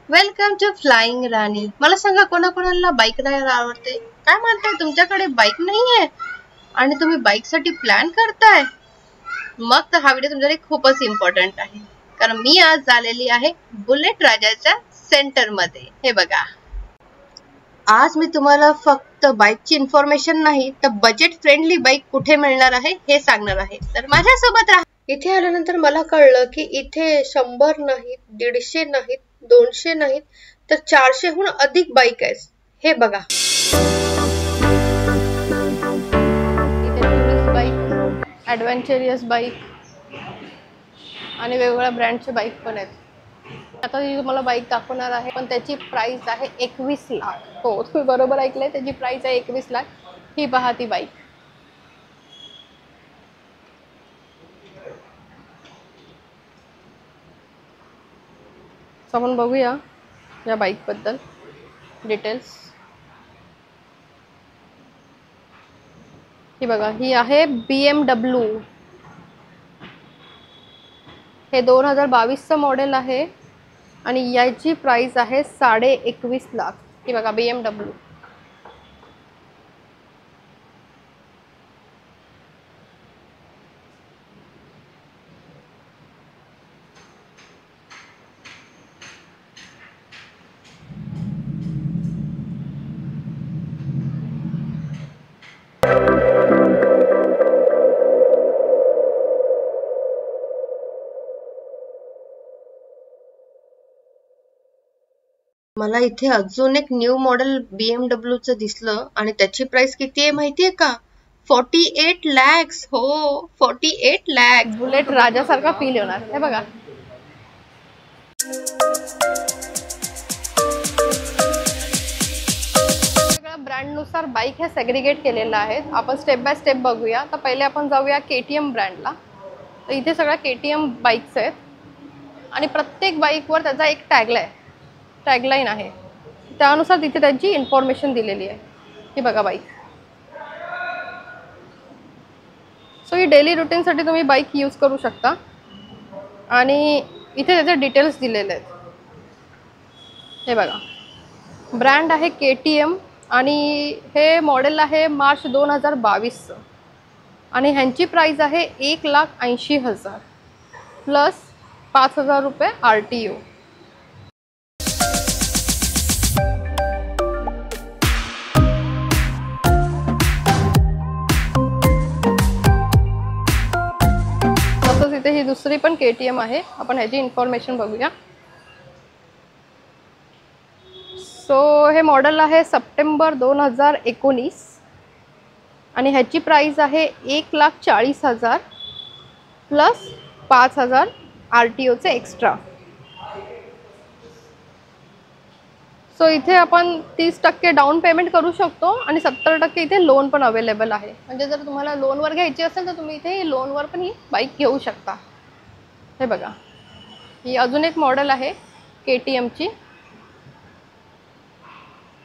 Welcome to flying राणी. मला सांगा, कोणाकोणाला bike राहायला आवडते? काय म्हणताय, तुमच्याकडे बाईक नाहीये आणि तुम्ही बाईक साठी प्लॅन करताय? मग तर हा व्हिडिओ तुमच्यासाठी खूपच इम्पॉर्टंट आहे, कारण मी आज आलेली आहे बुलेट राजाच्या सेंटर मध्ये. हे बघा, आज मी तुम्हाला फक्त बाईकची इन्फॉर्मेशन नाही तर बजेट फ्रेंडली बाईक कुठे मिळणार आहे हे सांगणार आहे. तर माझ्यासोबत राहा. इथे आल्यानंतर मला कळलं की इथे 100 नाहीत, 150 नाहीत, 200 नाहीत, तर 400 हून अधिक बाईक आहेत. हे बघा, इथे टुरिस्ट बाईक, ॲडव्हेंचरियस बाईक आणि वेगवेगळ्या ब्रँडचे बाईक पण आहेत. आता मी तुम्हाला बाईक दाखवणार आहे, पण त्याची प्राइस आहे 21 लाख. हो, तुम्ही बरोबर ऐकलंय, त्याची प्राइस आहे 21 लाख. ही पहा ती बाईक. आपण बघूया या बाईकबद्दल डिटेल्स. ही बघा, ही आहे BMW. हे 2022चं मॉडेल आहे आणि याची प्राइस आहे 21.5 लाख. ही बघा BMW. मला इथे अजून एक न्यू मॉडेल BMWचं दिसलं आणि त्याची प्राइस किती आहे माहितीये का? 48 लॅक्स. हो, 48 लॅक्स. बुलेट राजासारखा फील होणार. हे बघा, ब्रँडनुसार बाईक हे सेग्रिगेट केलेलं आहे. आपण स्टेप बाय स्टेप बघूया. तर पहिले आपण जाऊया KTM ब्रँडला. तर इथे सगळ्या KTM बाईक्स आहेत आणि प्रत्येक बाईकवर त्याचा एक टॅगलाईन आहे. त्यानुसार तिथे त्यांची इन्फॉर्मेशन दिलेली आहे. ही बघा बाईक. सो ही डेली रुटीनसाठी तुम्ही बाईक यूज करू शकता आणि इथे त्याचे डिटेल्स दिलेले आहेत. हे बघा, ब्रँड आहे KTM आणि हे मॉडेल आहे मार्च 2022चं आणि ह्यांची प्राइस आहे 1,80,000 प्लस 5,000 रुपये RTO. तसंच इथे ही दुसरी पण KTM आहे. आपण ह्याची इन्फॉर्मेशन बघूया. सो हे मॉडेल आहे सप्टेंबर 2019 आणि ह्याची प्राइस आहे 1,40,000 प्लस 5,000 RTOचे एक्स्ट्रा. सो इथे आपण 30% डाऊन पेमेंट करू शकतो आणि 70% इथे लोन पण अवेलेबल आहे. म्हणजे जर तुम्हाला लोनवर घ्यायची असेल तर तुम्ही इथे लोनवर पण ही बाईक घेऊ शकता. हे बघा, ही अजून एक मॉडेल आहे KTMची.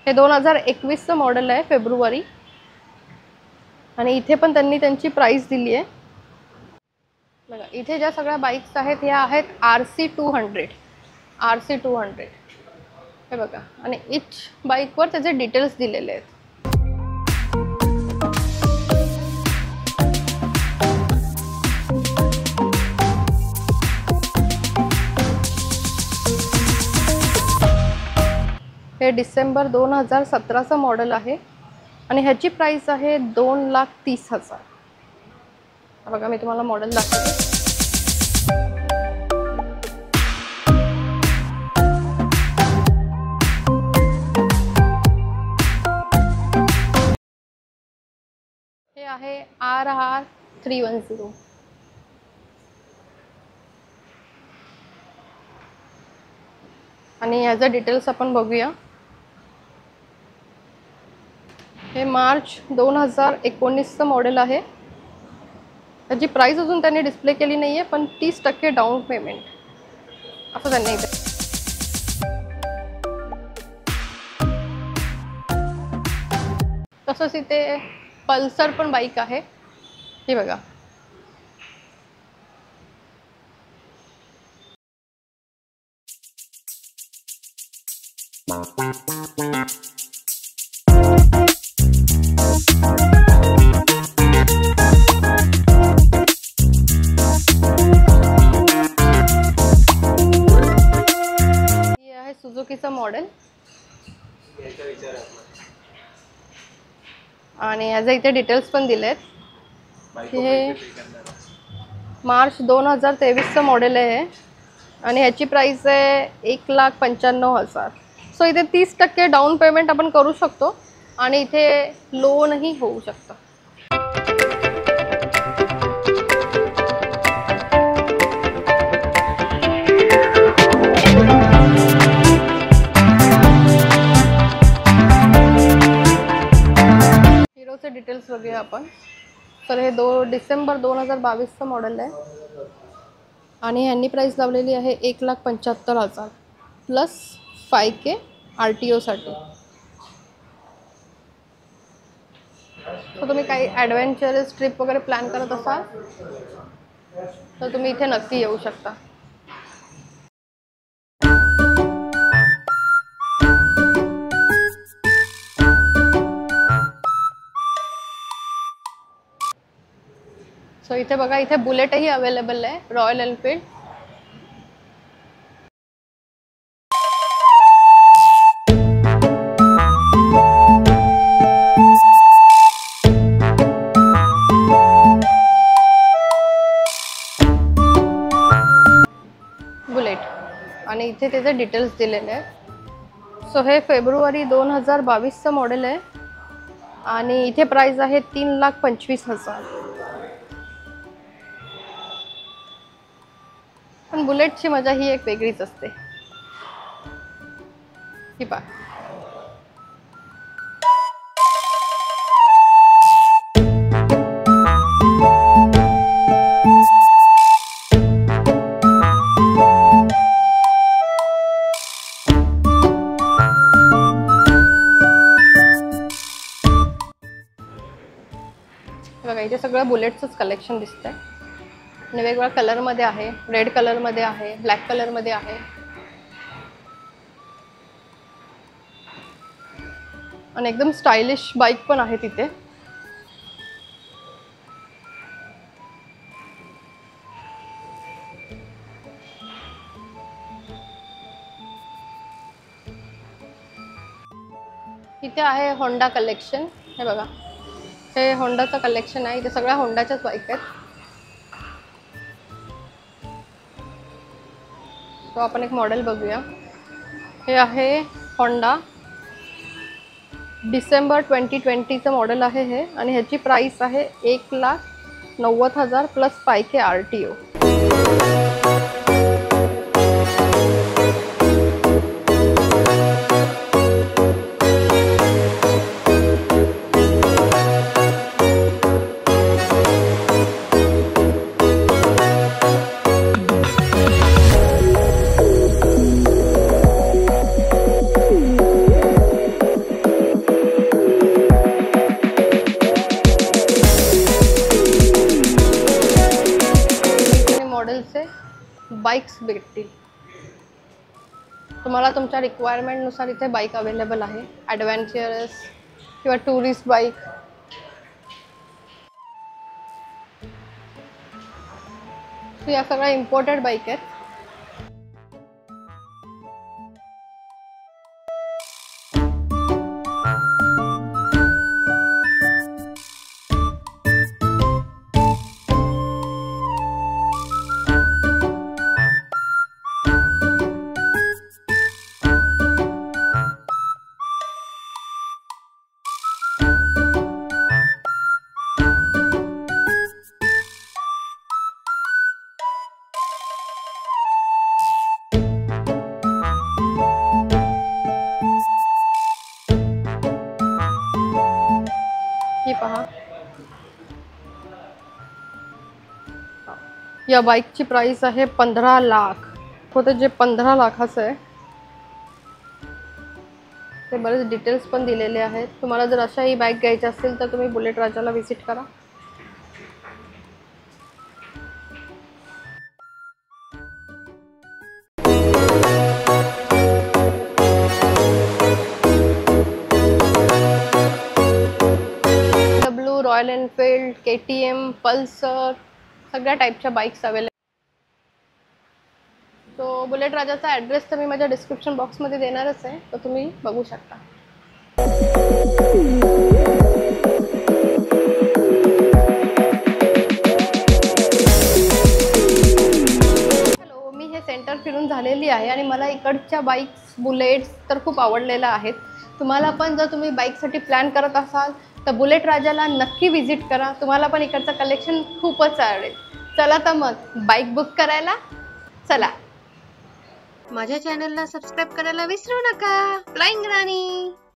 हे 2021चं मॉडेल आहे, फेब्रुवारी. आणि इथे पण त्यांनी त्यांची प्राइस दिली आहे. बघा, इथे ज्या सगळ्या बाईक्स आहेत ह्या आहेत RC200. हे बघा, आणि इच बाईकवर त्याचे डिटेल्स दिलेले आहेत. हे डिसेंबर 2017चं मॉडेल आहे आणि ह्याची प्राइस आहे 2,30,000. बघा, मी तुम्हाला मॉडेल दाखवते. हे आहे RR310 आणि ह्याचं डिटेल्स आपण बघूया. हे मार्च 2019चं मॉडेल आहे. त्याची प्राइस अजून त्यांनी डिस्प्ले केली नाही आहे, पण 30% डाऊन पेमेंट असं त्यांनी इथे. तसंच इथे पल्सर पण बाईक आहे. ही बघा, सुझुकीचं मॉडेल आणि याचे इथे डिटेल्स पण दिलेत. हे मार्च 2023चं मॉडेल आहे आणि ह्याची प्राइस आहे 1,95,000. सो इथे 30% डाऊन पेमेंट आपण करू शकतो आणि इथे लोनही होऊ शकतं. हिरोचे डिटेल्स बघूया आपण. तर हे डिसेंबर 2022चं मॉडेल आहे आणि यांनी प्राइस लावलेली आहे 1,75,000 प्लस 5K RTO साठी. तर तुम्ही काही ॲडव्हेंचरस ट्रिप वगैरे प्लॅन करत असाल तर तुम्ही इथे नक्की येऊ शकता. सो इथे बघा, इथे बुलेटही अवेलेबल आहे, रॉयल एनफील्ड. बुलेट आणि इथे त्याचे डिटेल्स दिलेले आहेत. सो हे फेब्रुवारी 2022चं मॉडेल आहे आणि इथे प्राइस आहे 3,25,000. पण बुलेटची मजा ही एक वेगळीच असते. ही पहा, बघा इथे सगळं बुलेटचंच कलेक्शन दिसतंय आणि वेगवेगळ्या कलरमध्ये आहे. रेड कलरमध्ये आहे, ब्लॅक कलरमध्ये आहे आणि एकदम स्टायलिश बाईक पण आहे तिथे. इथे आहे होंडा कलेक्शन. हे बघा, हे होंडाचं कलेक्शन आहे. इथे सगळ्या होंडाच्याच बाईक आहेत. तो आपण एक मॉडेल बघूया. हे आहे होंडा डिसेंबर 2020चं मॉडेल आहे हे आणि ह्याची प्राइस आहे 1,90,000 प्लस 5K RTO. बाइक्स भेटतील तुम्हाला तुमच्या रिक्वायरमेंटनुसार. इथे बाईक अवेलेबल आहे, ॲडव्हेंचरस किंवा टुरिस्ट बाईक. या सगळ्या इम्पोर्टेड बाईक आहेत. पहा, या बाईकची प्राइस आहे 15 लाख. होते जे 15 लाखाचं आहे. ते बरेच डिटेल्स पण दिलेले आहेत. तुम्हाला जर अशा ही बाईक घ्यायची असेल तर तुम्ही बुलेट राजाला व्हिजिट करा. रॉयल एनफील्ड, KTM, पल्सर, सगळ्या टाईपच्या बाईक्स अवेलेबल. तो बुलेट राजाचा ॲड्रेस तर मी माझ्या डिस्क्रिप्शन बॉक्समध्ये देणारच आहे, तो तुम्ही बघू शकता. हॅलो, मी हे सेंटर फिरून झालेली आहे आणि मला इकडच्या बाईक्स, बुलेट्स तर खूप आवडलेल्या आहेत. तुम्हाला पण जर तुम्ही बाईकसाठी प्लॅन करत असाल तर बुलेट राजाला नक्की व्हिजिट करा. तुम्हाला पण इकडचं कलेक्शन खूपच आवडेल. चला तर मग बाईक बुक करायला चला. माझ्या चॅनलला सबस्क्राईब करायला विसरू नका. फ्लाइंग राणी.